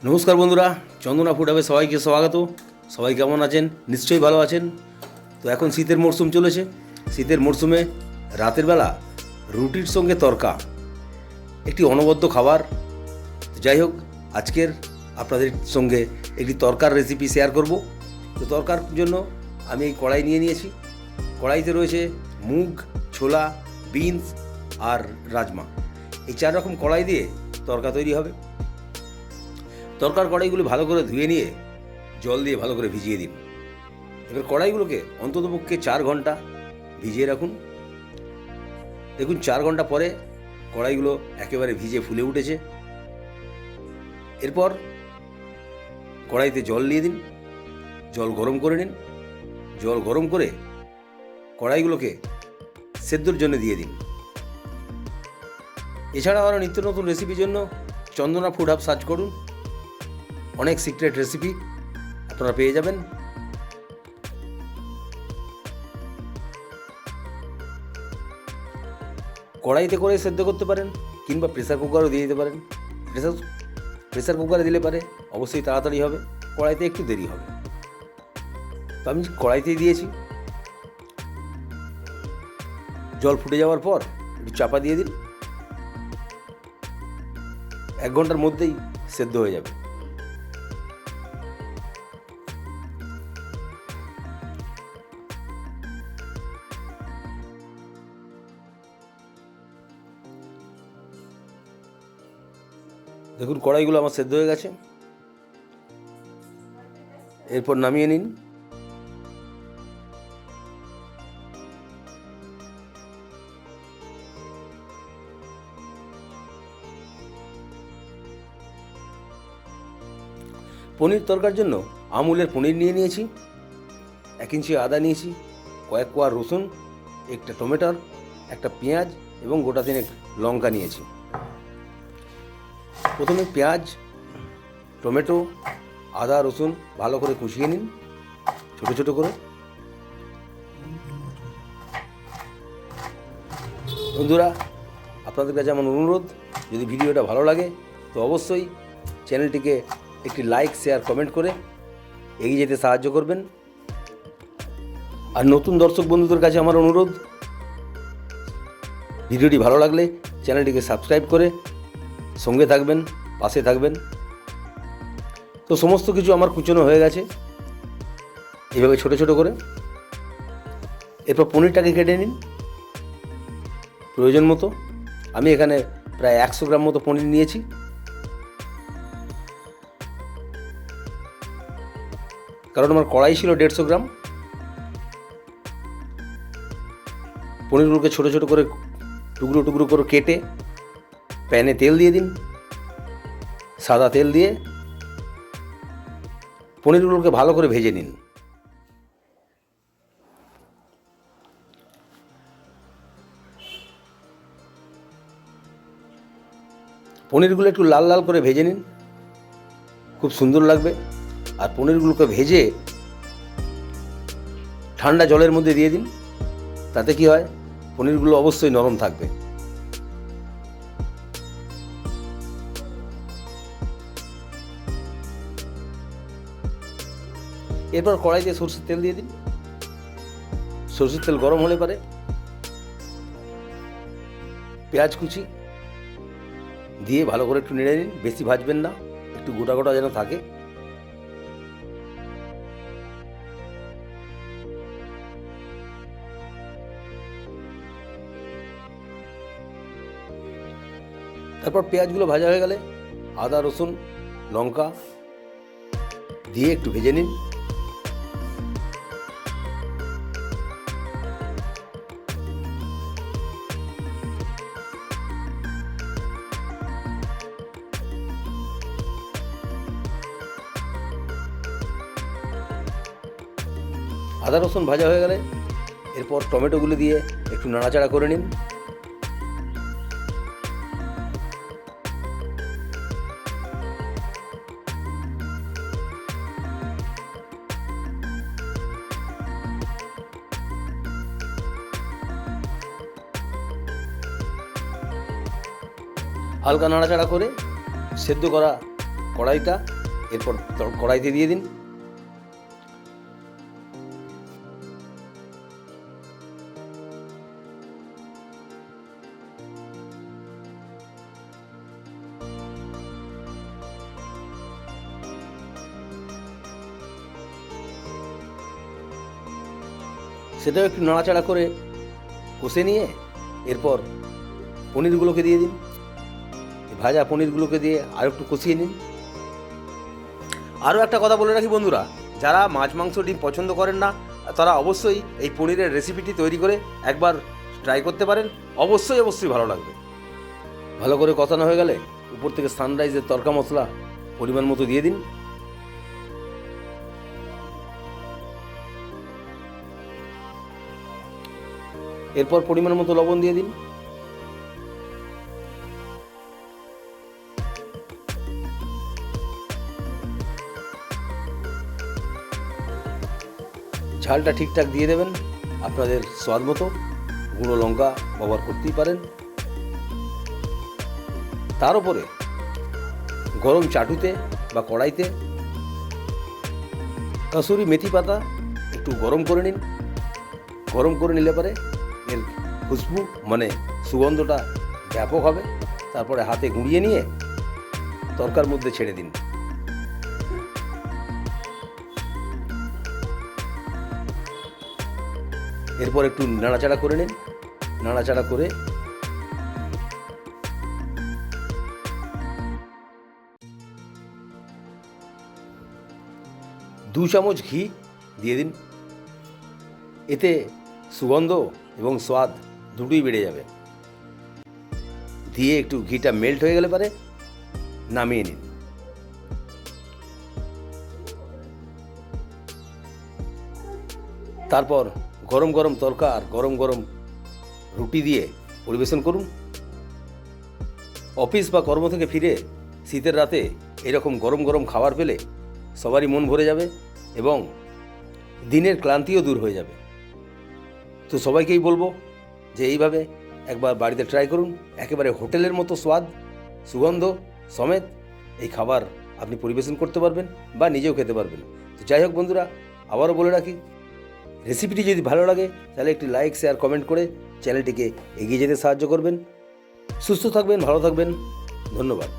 নমস্কার বন্ধুরা, চন্দনা ফুড হাবে সবাইকে স্বাগত। সবাই কেমন আছেন? নিশ্চয়ই ভালো আছেন। তো এখন শীতের মরশুম চলেছে। শীতের মরশুমে রাতের বেলা রুটির সঙ্গে তড়কা একটি অনবদ্য খাবার। যাই হোক, আজকের আপনাদের সঙ্গে একটি তড়কার রেসিপি শেয়ার করব। তো তড়কার জন্য আমি এই কড়াই নিয়ে নিয়েছি। কড়াইতে রয়েছে মুগ, ছোলা, বিনস আর রাজমা। এই 4 রকম কড়াই দিয়ে তড়কা তৈরি হবে। তড়কার কড়াইগুলো ভালো করে ধুয়ে নিয়ে জল দিয়ে ভালো করে ভিজিয়ে দিন। এবার কড়াইগুলোকে অন্ততপক্ষে 4 ঘন্টা ভিজিয়ে রাখুন। দেখুন 4 ঘন্টা পরে কড়াইগুলো একেবারে ভিজে ফুলে উঠেছে। এরপর কড়াইতে জল দিয়ে দিন, জল গরম করে নিন। জল গরম করে কড়াইগুলোকে সেদ্ধর জন্য দিয়ে দিন। এছাড়াও আরও নিত্য নতুন রেসিপির জন্য চন্দনা ফুড হাব সার্চ করুন। অনেক সিক্রেট রেসিপি আপনারা পেয়ে যাবেন। কড়াইতে করে সেদ্ধ করতে পারেন কিংবা প্রেসার কুকারও দিয়ে দিতে পারেন। প্রেসার কুকারে দিলে পারে অবশ্যই তাড়াতাড়ি হবে, কড়াইতে একটু দেরি হবে। তো আমি কড়াইতেই দিয়েছি। জল ফুটে যাওয়ার পর একটু চাপা দিয়ে দিন। 1 ঘন্টার মধ্যেই সেদ্ধ হয়ে যাবে। দেখুন কড়াইগুলো আমার সেদ্ধ হয়ে গেছে। এরপর নামিয়ে নিন। পনির তরকার জন্য আমুলের পনির নিয়ে নিয়েছি, 1 ইঞ্চি আদা নিয়েছি, কয়েক কোয়া রসুন, একটা টমেটোর, একটা পেঁয়াজ এবং গোটা 3 লঙ্কা নিয়েছি। প্রথমে পেঁয়াজ, টমেটো, আদা, রসুন ভালো করে কুচিয়ে নিন ছোট ছোট করে। বন্ধুরা, আপনাদের কাছে আমার অনুরোধ, যদি ভিডিওটা ভালো লাগে তো অবশ্যই চ্যানেলটিকে একটি লাইক, শেয়ার, কমেন্ট করে এগিয়ে যেতে সাহায্য করবেন। আর নতুন দর্শক বন্ধুদের কাছে আমার অনুরোধ, ভিডিওটি ভালো লাগলে চ্যানেলটিকে সাবস্ক্রাইব করে সঙ্গে থাকবেন, পাশে থাকবেন। তো সমস্ত কিছু আমার কুচনো হয়ে গেছে এইভাবে ছোট ছোট করে। এরপর পনিরটাকে কেটে নিন প্রয়োজন মতো। আমি এখানে প্রায় 100 গ্রাম মতো পনির নিয়েছি। কারণ আমার কড়াই ছিল 150 গ্রাম। পনিরগুলোকে ছোট ছোট করে টুকরো টুকরো করে কেটে প্যানে তেল দিয়ে দিন। সাদা তেল দিয়ে পনিরগুলোকে ভালো করে ভেজে নিন। পনিরগুলো একটু লাল লাল করে ভেজে নিন, খুব সুন্দর লাগবে। আর পনিরগুলোকে ভেজে ঠান্ডা জলের মধ্যে দিয়ে দিন। তাতে কি হয়, পনিরগুলো অবশ্যই নরম থাকবে। এরপর কড়াইতে সরষের তেল দিয়ে দিন। সরষের তেল গরম হলে পরে পেঁয়াজ কুচি দিয়ে ভালো করে একটু নেড়ে নিন। বেশি ভাজবেন না, একটু গোটা গোটা যেন থাকে। তারপর পেঁয়াজগুলো ভাজা হয়ে গেলে আদা, রসুন, লঙ্কা দিয়ে একটু ভেজে নিন। আদা রসুন ভাজা হয়ে গেলে এরপর টমেটোগুলো দিয়ে একটু নাড়াচাড়া করে নিন। হালকা নাড়াচাড়া করে সেদ্ধ করা কড়াইটা, এরপর কড়াইতে দিয়ে দিন। সেটাও একটু নাড়াচাড়া করে কষে নিয়ে এরপর পনিরগুলোকে দিয়ে দিন। ভাজা পনিরগুলোকে দিয়ে আর একটু কষিয়ে নিন। আরও একটা কথা বলে রাখি বন্ধুরা, যারা মাছ মাংস ডিম পছন্দ করেন না তারা অবশ্যই এই পনিরের রেসিপিটি তৈরি করে একবার ট্রাই করতে পারেন। অবশ্যই ভালো লাগবে। ভালো করে কষানো হয়ে গেলে উপর থেকে সানরাইজের তড়কা মশলা পরিমাণ মতো দিয়ে দিন। এরপর পরিমাণ মতো লবণ দিয়ে দিন। ঝালটা ঠিকঠাক দিয়ে দেবেন, আপনাদের স্বাদ মতো গুঁড়ো লঙ্কা ব্যবহার করতেই পারেন। তার উপরে গরম চাটুতে বা কড়াইতে কাসুরি মেথি পাতা একটু গরম করে নিন। গরম করে নিলে পরে এর খুশবু মানে সুগন্ধটা ব্যাপক হবে। তারপরে হাতে গুঁড়িয়ে নিয়ে তরকার মধ্যে ছেড়ে দিন। এরপর একটু নাড়াচাড়া করে নিন। নাড়াচাড়া করে দু চামচ ঘি দিয়ে দিন। এতে সুগন্ধ এবং স্বাদ দুটোই বেড়ে যাবে। দিয়ে একটু ঘিটা মেল্ট হয়ে গেলে পরে নামিয়ে নিন। তারপর গরম গরম তরকা আর গরম গরম রুটি দিয়ে পরিবেশন করুন। অফিস বা কর্ম থেকে ফিরে শীতের রাতে এরকম গরম গরম খাবার পেলে সবারই মন ভরে যাবে এবং দিনের ক্লান্তিও দূর হয়ে যাবে। তো সবাইকেই বলবো যে এইভাবে একবার বাড়িতে ট্রাই করুন। একেবারে হোটেলের মতো স্বাদ সুগন্ধ সমেত এই খাবার আপনি পরিবেশন করতে পারবেন বা নিজেও খেতে পারবেন। তো যাই হোক বন্ধুরা, আবারও বলে রাখি, রেসিপিটি যদি ভালো লাগে তাহলে একটি লাইক শেয়ার কমেন্ট করে চ্যানেলটিকে এগিয়ে যেতে সাহায্য করবেন। সুস্থ থাকবেন, ভালো থাকবেন। ধন্যবাদ।